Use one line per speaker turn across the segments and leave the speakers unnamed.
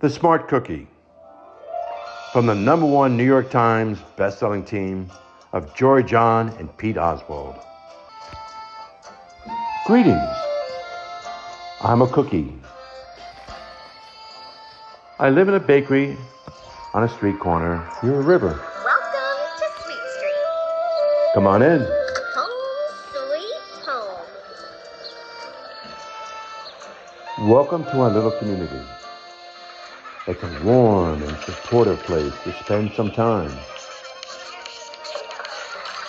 The Smart Cookie, from the #1 New York Times best-selling team of Jory, John, and Pete Oswald. Greetings. I'm a cookie. I live in a bakery on a street corner near a river.
Welcome to Sweet Street.
Come on in.
Home sweet home.
Welcome to our little community. It's a warm and supportive place to spend some time.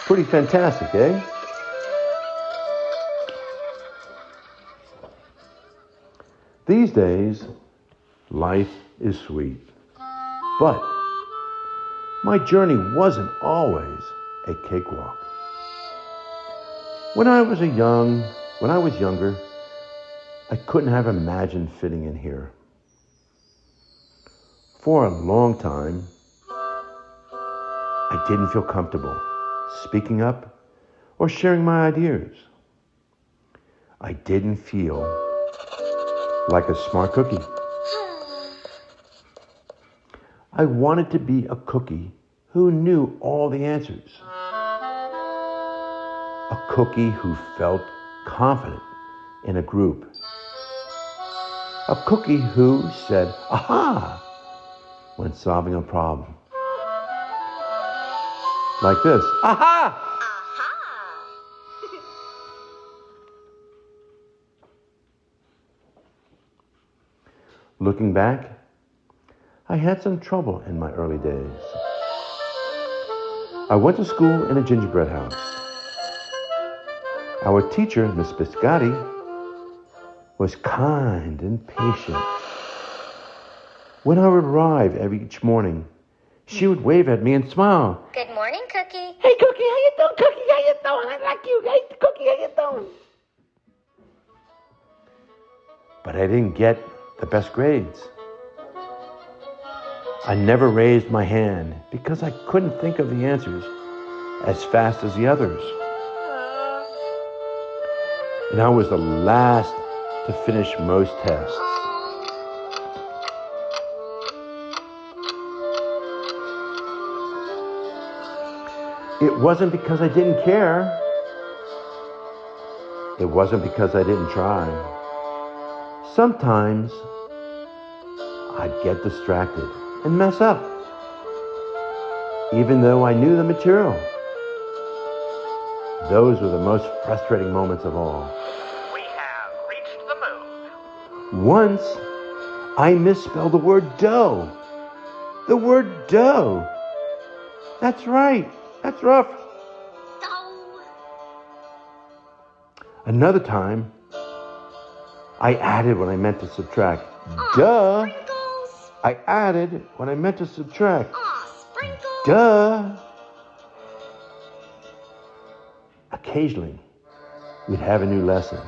Pretty fantastic, eh? These days, life is sweet. But my journey wasn't always a cakewalk. When I was younger, I couldn't have imagined fitting in here. For a long time, I didn't feel comfortable speaking up or sharing my ideas. I didn't feel like a smart cookie. I wanted to be a cookie who knew all the answers. A cookie who felt confident in a group. A cookie who said, "Aha!" when solving a problem. Like this. Aha!
Aha!
Looking back, I had some trouble in my early days. I went to school in a gingerbread house. Our teacher, Miss Biscotti, was kind and patient. When I would arrive each morning, she would wave at me and smile.
Good morning, Cookie.
"Hey, Cookie, how you doing? Cookie, how you doing? I like you. Hey, Cookie, how you doing?" But I didn't get the best grades. I never raised my hand because I couldn't think of the answers as fast as the others. And I was the last to finish most tests. It wasn't because I didn't care. It wasn't because I didn't try. Sometimes I'd get distracted and mess up, even though I knew the material. Those were the most frustrating moments of all.
We have reached the moon.
Once, I misspelled the word dough. The word dough. That's right. That's rough.
Dough.
Another time, I added when I meant to subtract.
Aw,
Duh.
Sprinkles.
I added when I meant to subtract.
Aw, Sprinkles.
Duh. Occasionally, we'd have a new lesson.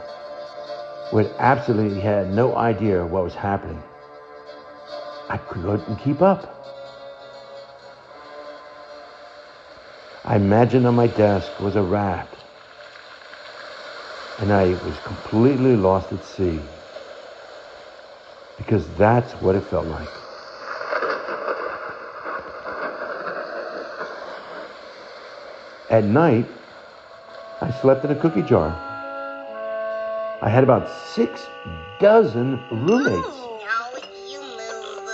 We'd absolutely had no idea what was happening. I couldn't keep up. I imagined on my desk was a raft, and I was completely lost at sea, because that's what it felt like. At night, I slept in a cookie jar. I had about 6 dozen roommates.
Now you move.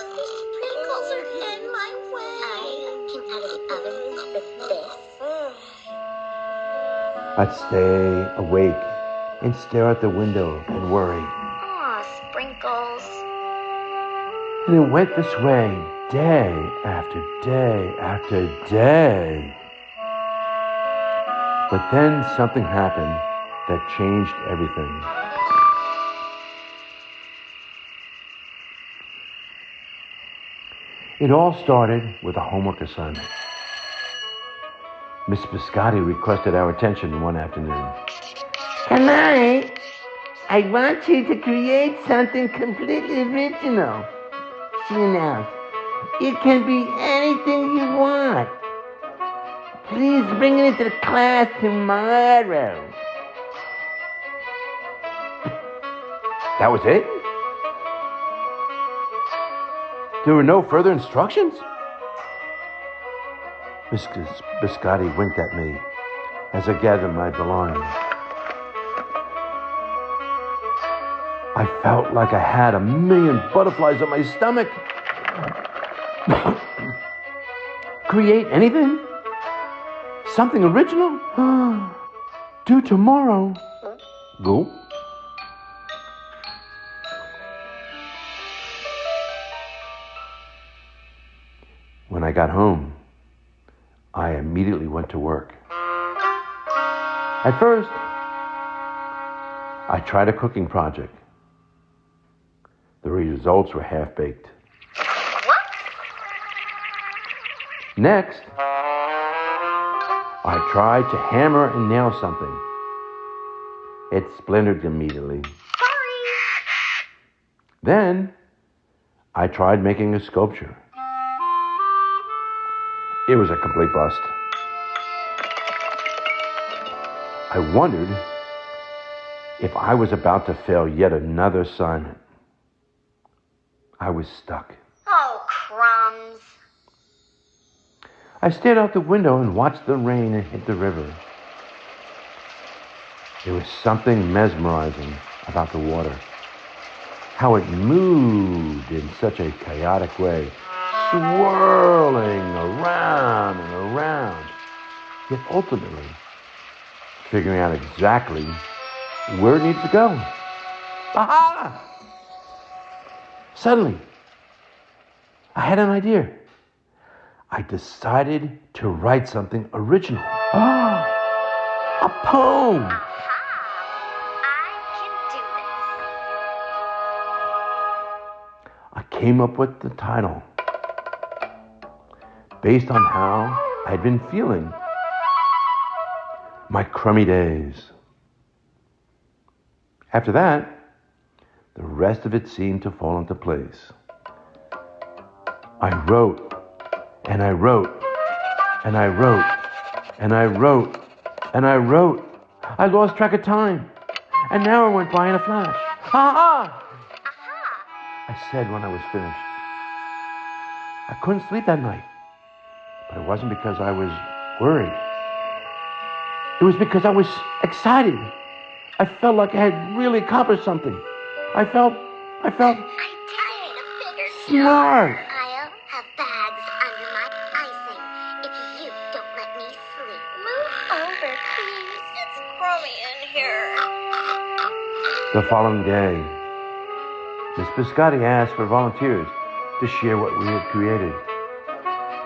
Sprinkles are in my way. I can out of the oven with this.
I'd stay awake and stare out the window and worry.
Aw, Sprinkles.
And it went this way day after day after day. But then something happened that changed everything. It all started with a homework assignment. Miss Biscotti requested our attention one afternoon. "Tonight, I want you to create something completely original," she announced. "It can be anything you want. Please bring it into the class tomorrow." That was it? There were no further instructions? Miss Biscotti winked at me as I gathered my belongings. I felt like I had 1,000,000 butterflies on my stomach. Create anything? Something original? Due tomorrow. Go. When I got home, I immediately went to work. At first, I tried a cooking project. The results were half-baked.
What?
Next, I tried to hammer and nail something. It splintered immediately.
Sorry.
Then, I tried making a sculpture. It was a complete bust. I wondered if I was about to fail yet another assignment. I was stuck.
Oh, crumbs.
I stared out the window and watched the rain hit the river. There was something mesmerizing about the water. How it moved in such a chaotic way, swirling around and around, yet ultimately figuring out exactly where it needs to go. Aha! Suddenly, I had an idea. I decided to write something original. A poem!
Aha! I can do this.
I came up with the title based on how I'd been feeling. My crummy days. After that, the rest of it seemed to fall into place. I wrote, and I wrote, and I wrote, and I wrote, and I wrote. I lost track of time. An hour went by in a flash. Aha! I said when I was finished. I couldn't sleep that night. But it wasn't because I was worried. It was because I was excited. I felt like I had really accomplished something. I felt
I did a bigger
smart.
I'll have bags under my icing if you don't let me sleep. Move over, please. It's crummy in here.
The following day, Miss Biscotti asked for volunteers to share what we had created.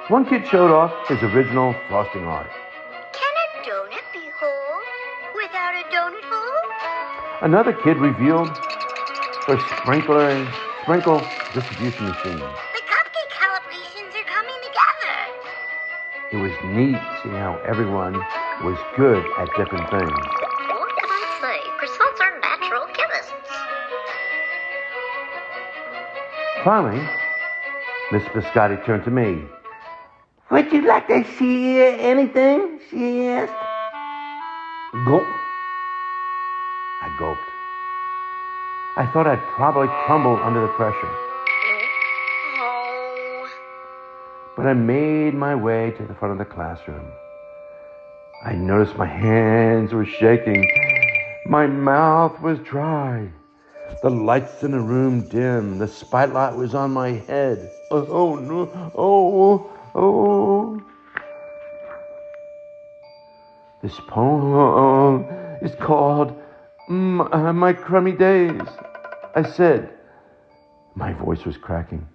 One kid showed off his original frosting art.
Can a donut be whole without a donut hole?
Another kid revealed her sprinkle distribution machine.
The cupcake calibrations are coming together.
It was neat seeing how everyone was good at different things.
What can I say? Croissants are natural chemists.
Finally, Miss Biscotti turned to me. Would you like to see anything? She asked. Gulp. I gulped. I thought I'd probably crumble under the pressure.
Oh.
But I made my way to the front of the classroom. I noticed my hands were shaking. My mouth was dry. The lights in the room dim. The spotlight was on my head. Oh no. Oh. This poem is called My Crummy Days, I said. My voice was cracking.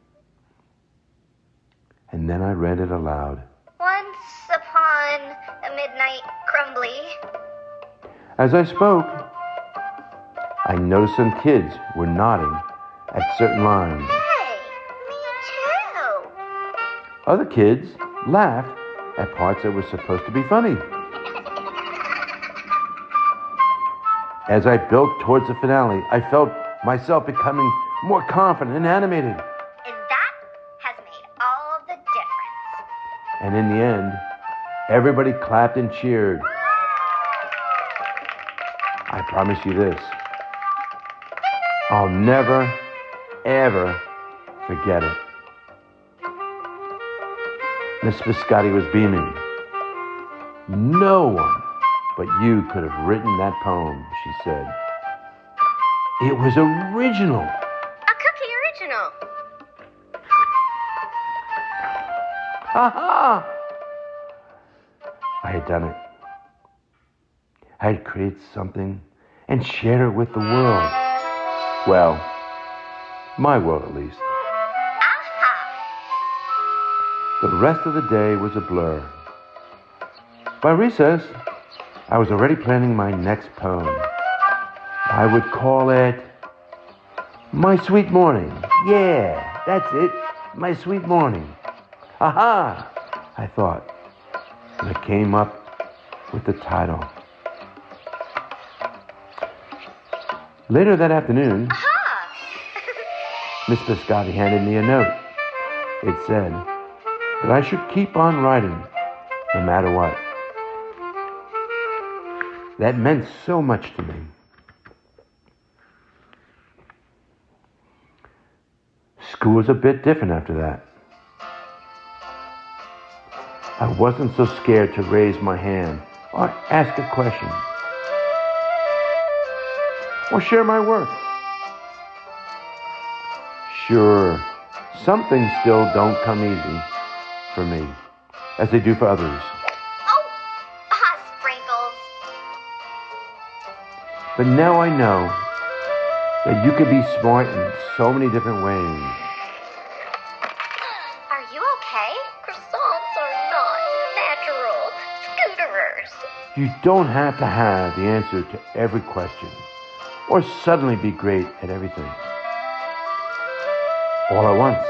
And then I read it aloud.
Once upon a midnight crumbly.
As I spoke, I noticed some kids were nodding at certain lines.
Hey, me too.
Other kids laughed at parts that were supposed to be funny. As I built towards the finale, I felt myself becoming more confident and animated.
And that has made all the difference.
And in the end, everybody clapped and cheered. I promise you this. I'll never, ever forget it. Miss Biscotti was beaming. No one but you could have written that poem, she said. It was original.
A cookie original.
Ha-ha! I had done it. I had created something and shared it with the world. Well, my world at least.
Aha!
The rest of the day was a blur. By recess, I was already planning my next poem. I would call it My Sweet Morning. Yeah, that's it. My Sweet Morning. Aha! I thought. And I came up with the title. Later that afternoon,
Aha!
Miss Biscotti handed me a note. It said that I should keep on writing, no matter what. That meant so much to me. School was a bit different after that. I wasn't so scared to raise my hand or ask a question or share my work. Sure, some things still don't come easy for me, as they do for others.
Oh, sprinkles.
But now I know that you can be smart in so many different ways.
Are you okay? Croissants are not natural. Scooterers.
You don't have to have the answer to every question or suddenly be great at everything all at once.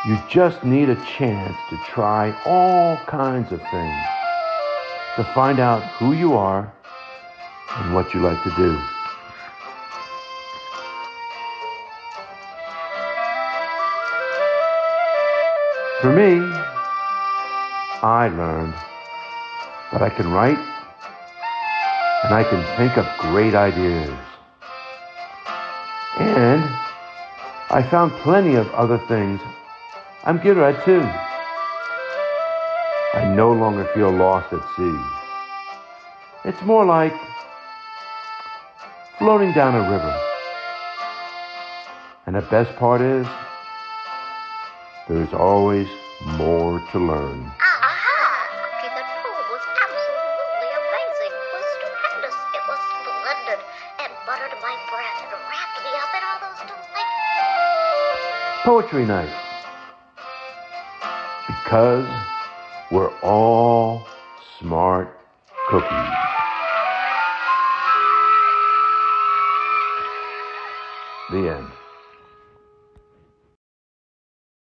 You just need a chance to try all kinds of things, to find out who you are and what you like to do. For me, I learned that I can write and I can think of great ideas. And I found plenty of other things I'm good at too. I no longer feel lost at sea. It's more like floating down a river. And the best part is, there's always more to learn.
Aha! Okay, that poem was absolutely amazing. It was stupendous. It was splendid. It buttered my breath and wrapped me up in all those delightful...
Poetry night. Because we're all smart cookies. The end.